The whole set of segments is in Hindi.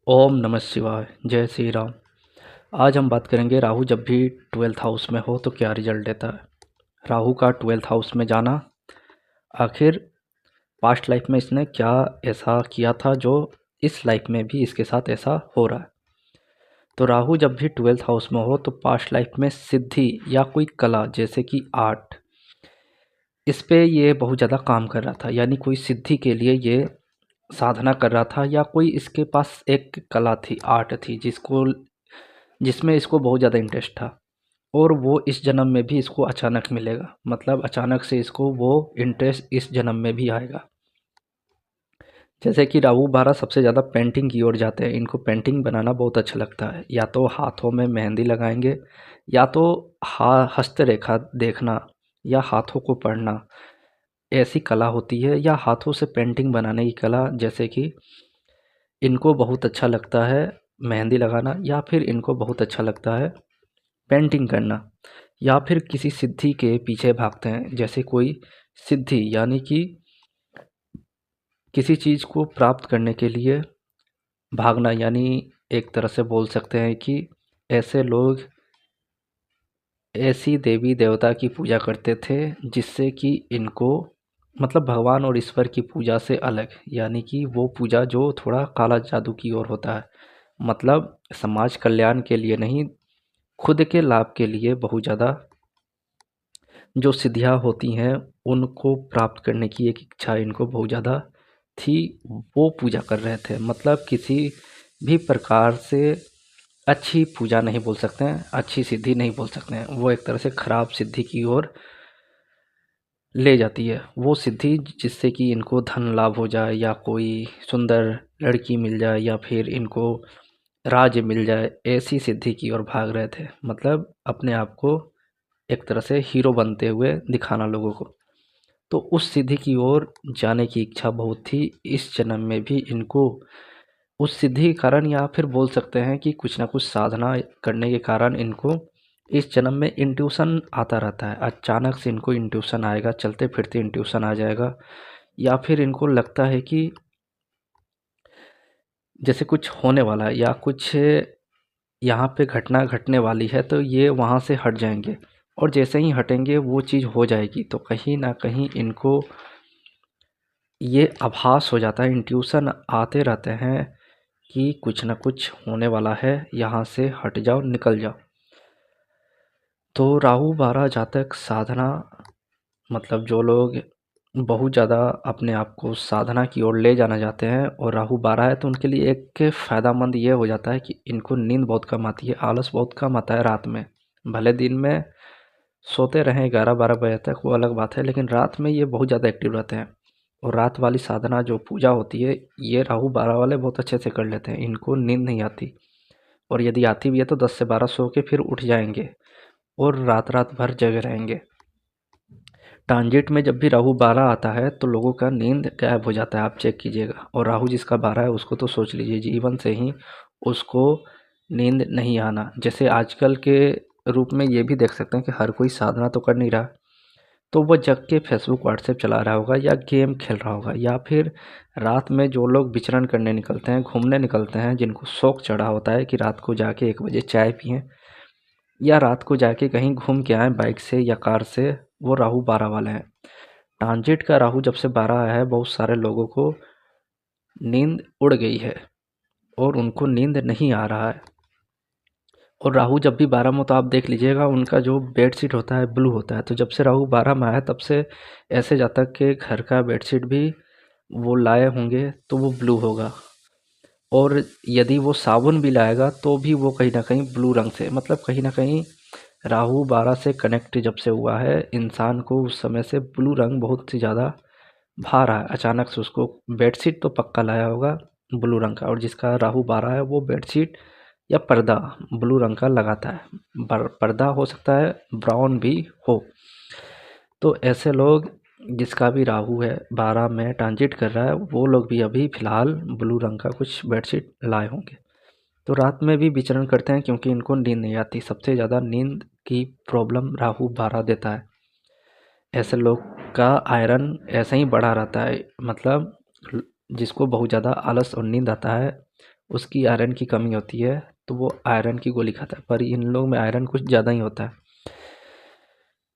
ओम नमः शिवाय। जय श्री राम। आज हम बात करेंगे राहु जब भी 12th हाउस में हो तो क्या रिजल्ट देता है। राहु का 12th हाउस में जाना, आखिर पास्ट लाइफ में इसने क्या ऐसा किया था जो इस लाइफ में भी इसके साथ ऐसा हो रहा है। तो राहु जब भी 12th हाउस में हो तो पास्ट लाइफ में सिद्धि या कोई कला जैसे कि आर्ट, इस पे ये बहुत ज़्यादा काम कर रहा था, यानी कोई सिद्धि के लिए ये साधना कर रहा था, या कोई इसके पास एक कला थी, आर्ट थी जिसमें इसको बहुत ज़्यादा इंटरेस्ट था, और वो इस जन्म में भी इसको अचानक मिलेगा। मतलब अचानक से इसको वो इंटरेस्ट इस जन्म में भी आएगा। जैसे कि राहु 12 सबसे ज़्यादा पेंटिंग की ओर जाते हैं। इनको पेंटिंग बनाना बहुत अच्छा लगता है, या तो हाथों में मेहंदी लगाएंगे, या तो हस्तरेखा देखना, या हाथों को पढ़ना, ऐसी कला होती है, या हाथों से पेंटिंग बनाने की कला। जैसे कि इनको बहुत अच्छा लगता है मेहंदी लगाना, या फिर इनको बहुत अच्छा लगता है पेंटिंग करना, या फिर किसी सिद्धि के पीछे भागते हैं। जैसे कोई सिद्धि यानी कि किसी चीज़ को प्राप्त करने के लिए भागना, यानी एक तरह से बोल सकते हैं कि ऐसे लोग ऐसी देवी देवता की पूजा करते थे जिससे कि इनको, मतलब भगवान और ईश्वर की पूजा से अलग, यानी कि वो पूजा जो थोड़ा काला जादू की ओर होता है। मतलब समाज कल्याण के लिए नहीं, खुद के लाभ के लिए बहुत ज़्यादा जो सिद्धियाँ होती हैं उनको प्राप्त करने की एक इच्छा इनको बहुत ज़्यादा थी, वो पूजा कर रहे थे। मतलब किसी भी प्रकार से अच्छी पूजा नहीं बोल सकते हैं, अच्छी सिद्धि नहीं बोल सकते हैं, वो एक तरह से खराब सिद्धि की ओर ले जाती है। वो सिद्धि जिससे कि इनको धन लाभ हो जाए, या कोई सुंदर लड़की मिल जाए, या फिर इनको राज्य मिल जाए, ऐसी सिद्धि की ओर भाग रहे थे। मतलब अपने आप को एक तरह से हीरो बनते हुए दिखाना लोगों को। तो उस सिद्धि की ओर जाने की इच्छा बहुत थी इस जन्म में भी इनको। उस सिद्धि के कारण, या फिर बोल सकते हैं कि कुछ ना कुछ साधना करने के कारण, इनको इस जन्म में इंट्यूशन आता रहता है। अचानक से इनको इंट्यूशन आएगा, चलते फिरते इंट्यूशन आ जाएगा, या फिर इनको लगता है कि जैसे कुछ होने वाला है, या कुछ यहाँ पे घटना घटने वाली है, तो ये वहाँ से हट जाएंगे, और जैसे ही हटेंगे वो चीज़ हो जाएगी। तो कहीं ना कहीं इनको ये आभास हो जाता है, इंट्यूशन आते रहते हैं कि कुछ ना कुछ होने वाला है, यहाँ से हट जाओ, निकल जाओ। तो राहु 12 जातक साधना, मतलब जो लोग बहुत ज़्यादा अपने आप को साधना की ओर ले जाना चाहते हैं और राहु 12 है, तो उनके लिए एक फ़ायदामंद ये हो जाता है कि इनको नींद बहुत कम आती है, आलस बहुत कम आता है रात में। भले दिन में सोते रहें 11-12 बजे तक, वो अलग बात है, लेकिन रात में ये बहुत ज़्यादा एक्टिव रहते हैं। और रात वाली साधना जो पूजा होती है, ये राहु 12 वाले बहुत अच्छे से कर लेते हैं। इनको नींद नहीं आती, और यदि आती भी है तो 10 से 12 सो के फिर उठ जाएंगे, और रात रात भर जगे रहेंगे। ट्रांजिट में जब भी राहु 12 आता है तो लोगों का नींद गायब हो जाता है, आप चेक कीजिएगा। और राहु जिसका 12 है उसको तो सोच लीजिए जीवन से ही उसको नींद नहीं आना। जैसे आजकल के रूप में ये भी देख सकते हैं कि हर कोई साधना तो कर नहीं रहा, तो वो जग के फेसबुक व्हाट्सएप चला रहा होगा, या गेम खेल रहा होगा, या फिर रात में जो लोग विचरण करने निकलते हैं, घूमने निकलते हैं, जिनको शौक चढ़ा होता है कि रात को जाके 1 बजे चाय पिएं, या रात को जाके कहीं घूम के आएँ बाइक से या कार से, वो राहु 12 वाले हैं। ट्रांजिट का राहु जब से 12 आया है, बहुत सारे लोगों को नींद उड़ गई है, और उनको नींद नहीं आ रहा है। और राहु जब भी 12 में, तो आप देख लीजिएगा उनका जो बेडशीट होता है ब्लू होता है। तो जब से राहु 12 में आया तब से ऐसे जातक के घर का बेडशीट भी वो लाए होंगे तो वो ब्लू होगा, और यदि वो साबुन भी लाएगा तो भी वो कहीं ना कहीं ब्लू रंग से, मतलब कहीं ना कहीं राहु 12 से कनेक्ट जब से हुआ है इंसान को, उस समय से ब्लू रंग बहुत ही ज़्यादा भा रहा है। अचानक से उसको बेडशीट तो पक्का लाया होगा ब्लू रंग का, और जिसका राहु 12 है वो बेडशीट या पर्दा ब्लू रंग का लगाता है। पर्दा हो सकता है ब्राउन भी हो। तो ऐसे लोग, जिसका भी राहु है 12 में ट्रांजिट कर रहा है, वो लोग भी अभी फ़िलहाल ब्लू रंग का कुछ बेडशीट लाए होंगे। तो रात में भी विचरण करते हैं क्योंकि इनको नींद नहीं आती। सबसे ज़्यादा नींद की प्रॉब्लम राहु 12 देता है। ऐसे लोग का आयरन ऐसे ही बढ़ा रहता है। मतलब जिसको बहुत ज़्यादा आलस और नींद आता है, उसकी आयरन की कमी होती है तो वो आयरन की गोली खाता है, पर इन लोग में आयरन कुछ ज़्यादा ही होता है।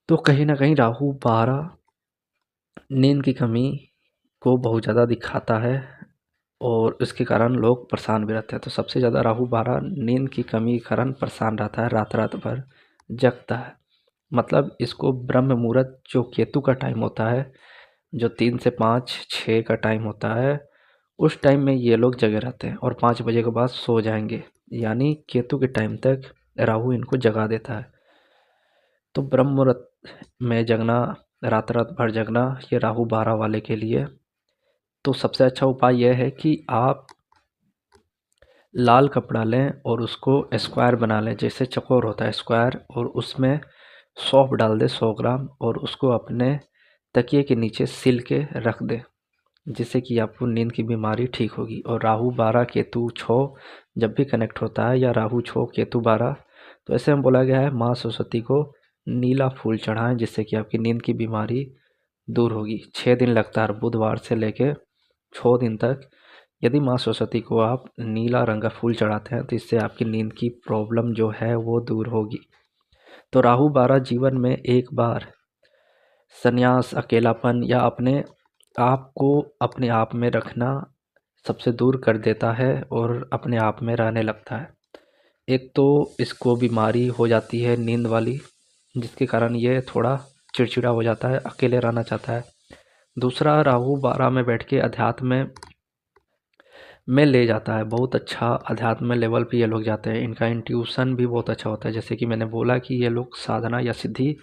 तो कहीं ना कहीं राहु 12 नींद की कमी को बहुत ज़्यादा दिखाता है और इसके कारण लोग परेशान भी रहते हैं। तो सबसे ज़्यादा राहु 12 नींद की कमी के कारण परेशान रहता है, रात रात भर जगता है। मतलब इसको ब्रह्म मुहूर्त जो केतु का टाइम होता है, जो 3 से 5 6 का टाइम होता है, उस टाइम में ये लोग जगे रहते हैं और 5 बजे के बाद सो जाएंगे। यानी केतु के टाइम तक राहु इनको जगा देता है। तो ब्रह्म मुहूर्त में जगना, रात रात भर जगना, ये राहु 12 वाले के लिए तो सबसे अच्छा उपाय यह है कि आप लाल कपड़ा लें और उसको स्क्वायर बना लें, जैसे चौकोर होता है स्क्वायर, और उसमें सौंफ डाल दें 100 ग्राम और उसको अपने तकिए के नीचे सिल के रख दें, जिससे कि आपको नींद की बीमारी ठीक होगी। और राहु 12 केतु 6 जब भी कनेक्ट होता है, या राहु 6 केतु 12, तो ऐसे में बोला गया है माँ सरस्वती को नीला फूल चढ़ाएं, जिससे कि आपकी नींद की बीमारी दूर होगी। 6 दिन लगता है, बुधवार से लेके 6 दिन तक। यदि माँ सरस्वती को आप नीला रंग का फूल चढ़ाते हैं तो इससे आपकी नींद की प्रॉब्लम जो है वो दूर होगी। तो राहु 12 जीवन में एक बार संन्यास, अकेलापन या अपने आप को अपने आप में रखना सबसे दूर कर देता है और अपने आप में रहने लगता है। एक तो इसको बीमारी हो जाती है नींद वाली, जिसके कारण ये थोड़ा चिड़चिड़ा हो जाता है, अकेले रहना चाहता है। दूसरा, राहु 12 में बैठ के अध्यात्म में ले जाता है, बहुत अच्छा अध्यात्म लेवल पे ये लोग जाते हैं। इनका इंट्यूशन भी बहुत अच्छा होता है, जैसे कि मैंने बोला कि ये लोग साधना या सिद्धि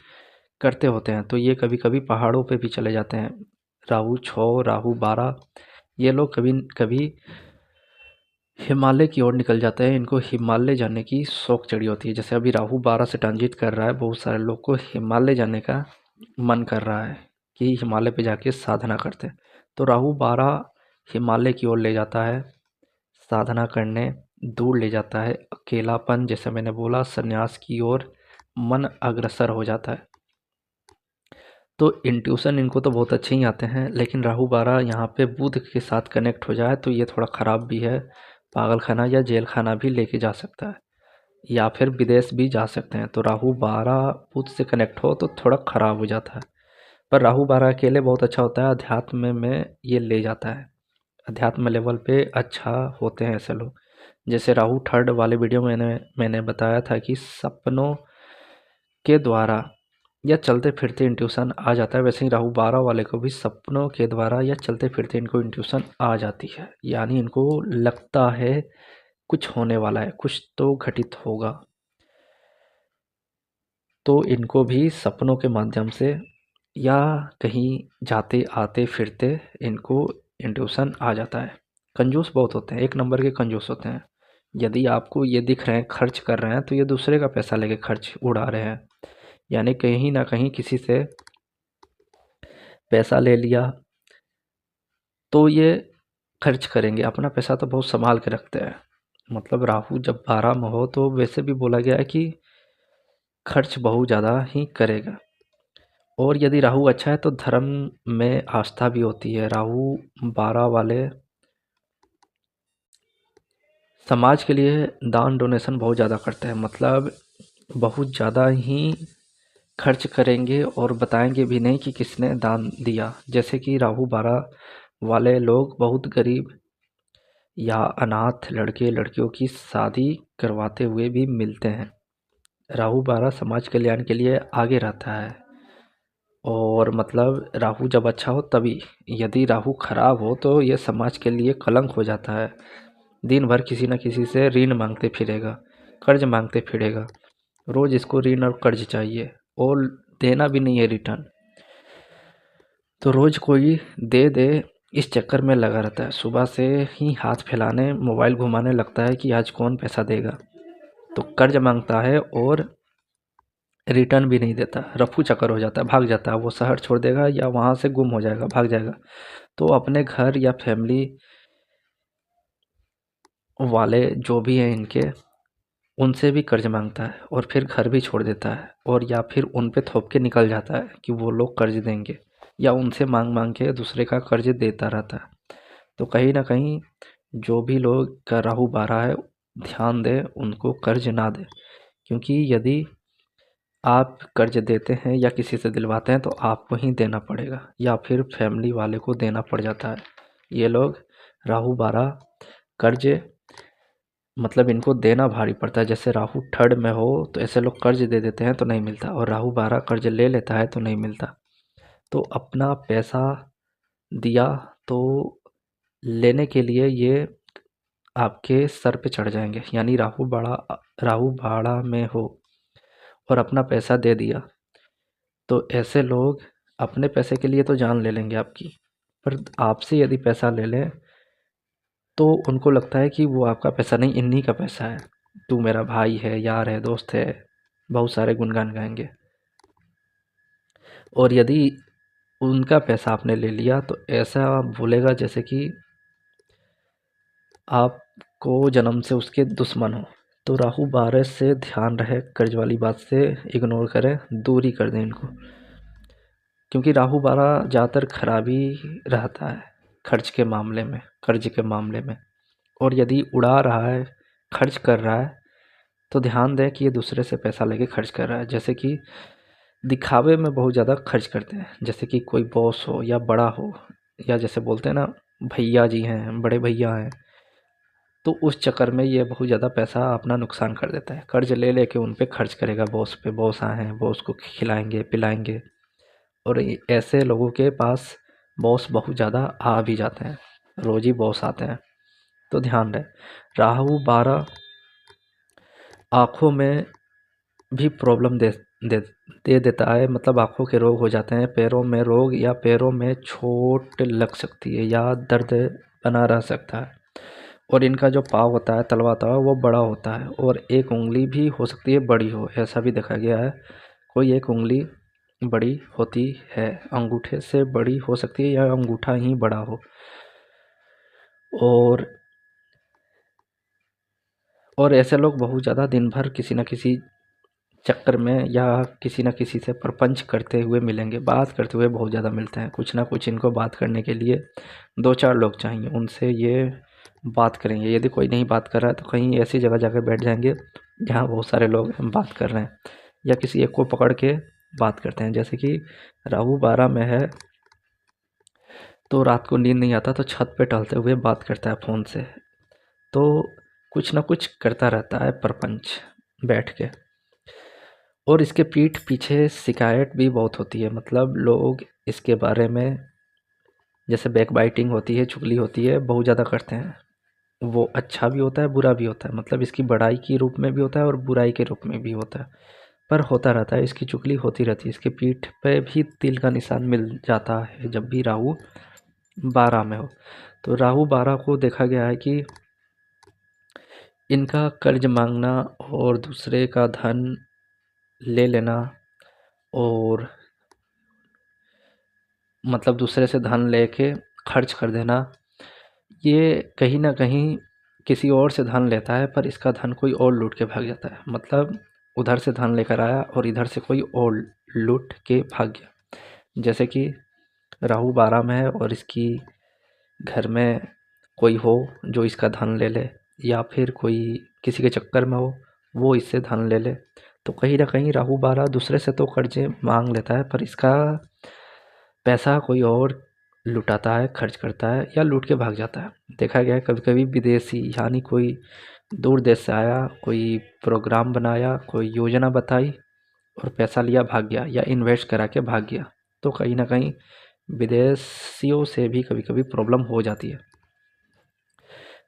करते होते हैं, तो ये कभी कभी पहाड़ों पे भी चले जाते हैं। राहु 6, राहु 12 ये लोग कभी कभी हिमालय की ओर निकल जाते हैं। इनको हिमालय जाने की शौक चढ़ी होती है। जैसे अभी राहु 12 से ट्रांजिट कर रहा है, बहुत सारे लोग को हिमालय जाने का मन कर रहा है कि हिमालय पे जाके साधना करते हैं। तो राहु 12 हिमालय की ओर ले जाता है, साधना करने दूर ले जाता है, अकेलापन, जैसे मैंने बोला, संन्यास की ओर मन अग्रसर हो जाता है। तो इंट्यूशन इनको तो बहुत अच्छे ही आते हैं, लेकिन राहु 12 यहाँ पे बुध के साथ कनेक्ट हो जाए तो ये थोड़ा ख़राब भी है। पागल खाना या जेल खाना भी लेके जा सकता है, या फिर विदेश भी जा सकते हैं। तो राहु 12 बुध से कनेक्ट हो तो थोड़ा ख़राब हो जाता है। पर राहु 12 अकेले बहुत अच्छा होता है, अध्यात्म में ये ले जाता है। अध्यात्म लेवल पे अच्छा होते हैं ऐसे लोग। जैसे राहु 3 वाले वीडियो में मैंने बताया था कि सपनों के द्वारा या चलते फिरते इंट्यूशन आ जाता है, वैसे ही राहु 12 वाले को भी सपनों के द्वारा या चलते फिरते इनको इंट्यूशन आ जाती है। यानी इनको लगता है कुछ होने वाला है, कुछ तो घटित होगा, तो इनको भी सपनों के माध्यम से या कहीं जाते आते फिरते इनको इंट्यूशन आ जाता है। कंजूस बहुत होते हैं, एक नंबर के कंजूस होते हैं। यदि आपको ये दिख रहे हैं खर्च कर रहे हैं, तो ये दूसरे का पैसा लेके खर्च उड़ा रहे हैं। यानी कहीं ना कहीं किसी से पैसा ले लिया तो ये खर्च करेंगे। अपना पैसा तो बहुत संभाल के रखते हैं। मतलब राहु जब 12 में हो तो वैसे भी बोला गया है कि खर्च बहुत ज़्यादा ही करेगा। और यदि राहु अच्छा है तो धर्म में आस्था भी होती है। राहु 12 वाले समाज के लिए दान डोनेशन बहुत ज़्यादा करते हैं। मतलब बहुत ज़्यादा ही खर्च करेंगे और बताएंगे भी नहीं कि किसने दान दिया। जैसे कि राहु 12 वाले लोग बहुत गरीब या अनाथ लड़के लड़कियों की शादी करवाते हुए भी मिलते हैं। राहु 12 समाज कल्याण के लिए आगे रहता है। और मतलब राहु जब अच्छा हो तभी, यदि राहु खराब हो तो ये समाज के लिए कलंक हो जाता है। दिन भर किसी न किसी से ऋण मांगते फिरेगा, कर्ज मांगते फिरेगा। रोज इसको ऋण और कर्ज चाहिए और देना भी नहीं है रिटर्न, तो रोज कोई दे दे इस चक्कर में लगा रहता है। सुबह से ही हाथ फैलाने, मोबाइल घुमाने लगता है कि आज कौन पैसा देगा। तो कर्ज मांगता है और रिटर्न भी नहीं देता, रफू चक्कर हो जाता है, भाग जाता है। वो शहर छोड़ देगा या वहाँ से गुम हो जाएगा, भाग जाएगा। तो अपने घर या फैमिली वाले जो भी हैं इनके, उनसे भी कर्ज मांगता है और फिर घर भी छोड़ देता है, और या फिर उन पे थोप के निकल जाता है कि वो लोग कर्ज देंगे, या उनसे मांग मांग के दूसरे का कर्ज देता रहता है। तो कहीं ना कहीं जो भी लोग का राहु 12 है, ध्यान दें उनको कर्ज ना दें, क्योंकि यदि आप कर्ज देते हैं या किसी से दिलवाते हैं तो आपको ही देना पड़ेगा या फिर फैमिली वाले को देना पड़ जाता है। ये लोग राहु 12 कर्ज मतलब इनको देना भारी पड़ता है। जैसे राहु थर्ड में हो तो ऐसे लोग कर्ज दे देते हैं तो नहीं मिलता, और राहु 12 कर्ज ले लेता है तो नहीं मिलता। तो अपना पैसा दिया तो लेने के लिए ये आपके सर पे चढ़ जाएंगे। यानी राहु बाड़ा में हो और अपना पैसा दे दिया तो ऐसे लोग अपने पैसे के लिए तो जान ले लेंगे आपकी, पर आपसे यदि पैसा ले लें तो उनको लगता है कि वो आपका पैसा नहीं, इन्हीं का पैसा है, तू मेरा भाई है, यार है, दोस्त है, बहुत सारे गुणगान गाएंगे। और यदि उनका पैसा आपने ले लिया तो ऐसा बोलेगा जैसे कि आपको जन्म से उसके दुश्मन हो। तो राहु 12 से ध्यान रहे, कर्ज वाली बात से इग्नोर करें, दूरी कर दें इनको, क्योंकि राहु 12 ज़्यादातर खराबी रहता है खर्च के मामले में, कर्ज के मामले में। और यदि उड़ा रहा है, खर्च कर रहा है, तो ध्यान दें कि ये दूसरे से पैसा लेके खर्च कर रहा है। जैसे कि दिखावे में बहुत ज़्यादा खर्च करते हैं, जैसे कि कोई बॉस हो या बड़ा हो, या जैसे बोलते हैं ना भैया जी हैं, बड़े भैया हैं, तो उस चक्कर में ये बहुत ज़्यादा पैसा अपना नुकसान कर देता है। कर्ज ले लेके उन पे खर्च करेगा, बॉस पे, बॉस आए हैं, बॉस को खिलाएंगे पिलाएंगे। और ऐसे लोगों के पास बॉस बहुत ज़्यादा आ भी जाते हैं, रोज़ ही बॉस आते हैं। तो ध्यान रहे, राहु 12 आँखों में भी प्रॉब्लम दे दे देता है, मतलब आँखों के रोग हो जाते हैं, पैरों में रोग या पैरों में चोट लग सकती है या दर्द बना रह सकता है। और इनका जो पाँव होता है, तलवा होता है, वो बड़ा होता है, और एक उंगली भी हो सकती है बड़ी हो, ऐसा भी देखा गया है। कोई एक उंगली बड़ी होती है, अंगूठे से बड़ी हो सकती है या अंगूठा ही बड़ा हो। और ऐसे लोग बहुत ज़्यादा दिन भर किसी न किसी चक्कर में या किसी न किसी से प्रपंच करते हुए मिलेंगे, बात करते हुए बहुत ज़्यादा मिलते हैं। कुछ ना कुछ इनको बात करने के लिए 2-4 लोग चाहिए, उनसे ये बात करेंगे। यदि कोई नहीं बात कर रहा है तो कहीं ऐसी जगह जाकर बैठ जाएंगे जहाँ बहुत सारे लोग बात कर रहे हैं, या किसी एक को पकड़ के बात करते हैं। जैसे कि राहु 12 में है तो रात को नींद नहीं आता तो छत पे टहलते हुए बात करता है फ़ोन से, तो कुछ ना कुछ करता रहता है प्रपंच बैठ के। और इसके पीठ पीछे शिकायत भी बहुत होती है, मतलब लोग इसके बारे में, जैसे बैक बाइटिंग होती है, चुगली होती है, बहुत ज़्यादा करते हैं। वो अच्छा भी होता है, बुरा भी होता है, मतलब इसकी बड़ाई के रूप में भी होता है और बुराई के रूप में भी होता है, पर होता रहता है, इसकी चुगली होती रहती है। इसके पीठ पे भी तिल का निशान मिल जाता है जब भी राहु 12 में हो। तो राहु 12 को देखा गया है कि इनका कर्ज मांगना और दूसरे का धन ले लेना, और मतलब दूसरे से धन लेके खर्च कर देना, ये कहीं न कहीं किसी और से धन लेता है, पर इसका धन कोई और लूट के भाग जाता है। मतलब उधर से धन लेकर आया और इधर से कोई और लूट के भाग गया। जैसे कि राहु 12 में है और इसकी घर में कोई हो जो इसका धन ले ले, या फिर कोई किसी के चक्कर में हो वो इससे धन ले ले, तो कहीं न कहीं राहु 12 दूसरे से तो कर्ज़े माँग लेता है, पर इसका पैसा कोई और लुटाता है, खर्च करता है या लूट के भाग जाता है। देखा गया है कभी-कभी विदेशी, यानी कोई दूर देश से आया, कोई प्रोग्राम बनाया, कोई योजना बताई और पैसा लिया भाग गया, या इन्वेस्ट करा के भाग गया। तो कहीं न कहीं विदेशियों से भी कभी-कभी प्रॉब्लम हो जाती है।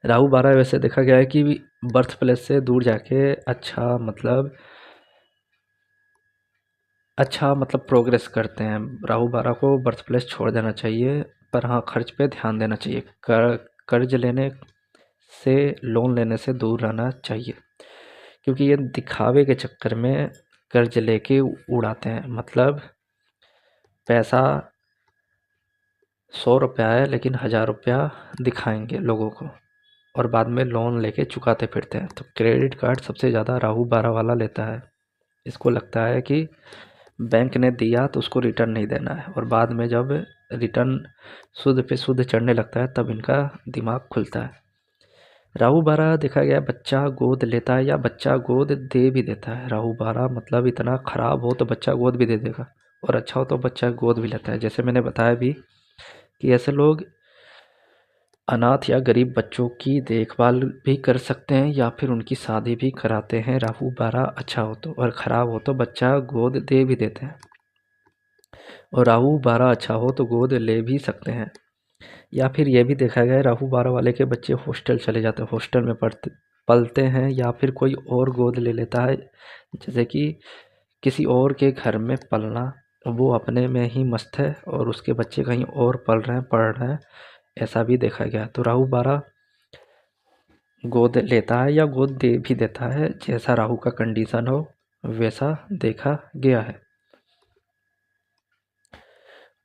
राहु 12 वैसे देखा गया है कि बर्थ प्लेस से दूर जाके अच्छा मतलब प्रोग्रेस करते हैं। राहु 12 को बर्थ प्लेस छोड़ देना चाहिए, पर हाँ खर्च पे ध्यान देना चाहिए। कर्ज लेने से, लोन लेने से दूर रहना चाहिए, क्योंकि ये दिखावे के चक्कर में कर्ज लेके उड़ाते हैं। मतलब पैसा 100 रुपया है लेकिन 1000 रुपया दिखाएंगे लोगों को, और बाद में लोन लेके चुकाते फिरते हैं। तो क्रेडिट कार्ड सबसे ज़्यादा राहु 12 वाला लेता है। इसको लगता है कि बैंक ने दिया तो उसको रिटर्न नहीं देना है, और बाद में जब रिटर्न सूद पे सूद चढ़ने लगता है तब इनका दिमाग खुलता है। राहु 12 देखा गया बच्चा गोद लेता है या बच्चा गोद दे भी देता है। राहु 12 मतलब इतना ख़राब हो तो बच्चा गोद भी दे देगा, और अच्छा हो तो बच्चा गोद भी लेता है। जैसे मैंने बताया भी कि ऐसे लोग अनाथ या गरीब बच्चों की देखभाल भी कर सकते हैं या फिर उनकी शादी भी कराते हैं। राहु 12 अच्छा हो तो, और ख़राब हो तो बच्चा गोद दे भी देते हैं। और राहु 12 अच्छा हो तो गोद ले भी सकते हैं। या फिर ये भी देखा गया है राहु 12 वाले के बच्चे हॉस्टल चले जाते हैं, हॉस्टल में पलते हैं, या फिर कोई और गोद ले लेता है। जैसे कि किसी और के घर में पलना, वो अपने में ही मस्त है और उसके बच्चे कहीं और पल रहे हैं, पढ़ रहे हैं, ऐसा भी देखा गया है। तो राहु 12 गोद लेता है या गोद दे भी देता है, जैसा राहु का कंडीशन हो वैसा देखा गया है।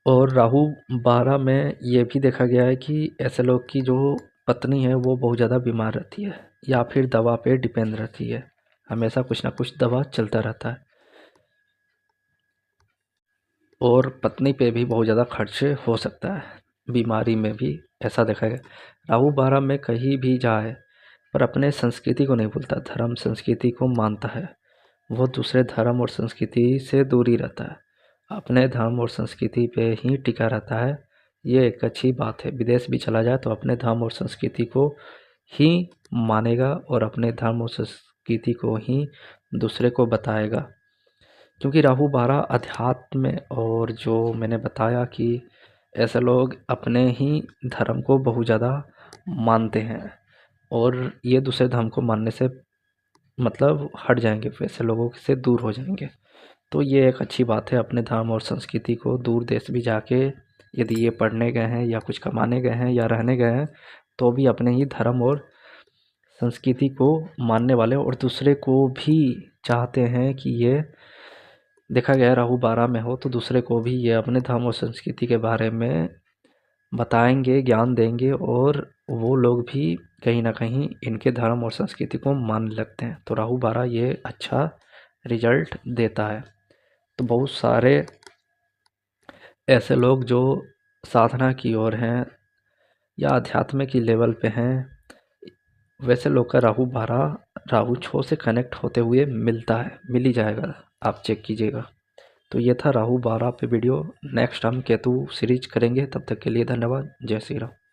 और राहु 12 में ये भी देखा गया है कि ऐसे लोग की जो पत्नी है वो बहुत ज़्यादा बीमार रहती है या फिर दवा पे डिपेंड रहती है, हमेशा कुछ ना कुछ दवा चलता रहता है, और पत्नी पे भी बहुत ज़्यादा खर्चे हो सकता है बीमारी में भी, ऐसा देखा गया। राहु 12 में कहीं भी जाए पर अपने संस्कृति को नहीं भूलता, धर्म संस्कृति को मानता है, वो दूसरे धर्म और संस्कृति से दूरी रहता है, अपने धर्म और संस्कृति पे ही टिका रहता है। ये एक अच्छी बात है। विदेश भी चला जाए तो अपने धर्म और संस्कृति को ही मानेगा और अपने धर्म और संस्कृति को ही दूसरे को बताएगा। क्योंकि राहु 12 अध्यात्म में, और जो मैंने बताया कि ऐसे लोग अपने ही धर्म को बहुत ज़्यादा मानते हैं और ये दूसरे धर्म को मानने से मतलब हट जाएंगे, वैसे लोगों से दूर हो जाएंगे। तो ये एक अच्छी बात है, अपने धर्म और संस्कृति को दूर देश भी जाके यदि ये पढ़ने गए हैं या कुछ कमाने गए हैं या रहने गए हैं तो भी अपने ही धर्म और संस्कृति को मानने वाले और दूसरे को भी चाहते हैं कि ये देखा गया राहु 12 में हो तो दूसरे को भी ये अपने धर्म और संस्कृति के बारे में बताएंगे, ज्ञान देंगे, और वो लोग भी कहीं ना कहीं इनके धर्म और संस्कृति को मानने लगते हैं। तो राहु 12 ये अच्छा रिजल्ट देता है। तो बहुत सारे ऐसे लोग जो साधना की ओर हैं या अध्यात्म की लेवल पे हैं, वैसे लोग का राहु 12 राहु 6 से कनेक्ट होते हुए मिलता है, मिल ही जाएगा, आप चेक कीजिएगा। तो ये था राहु 12 पे वीडियो। नेक्स्ट हम केतु सीरीज करेंगे, तब तक के लिए धन्यवाद। जय श्री राम।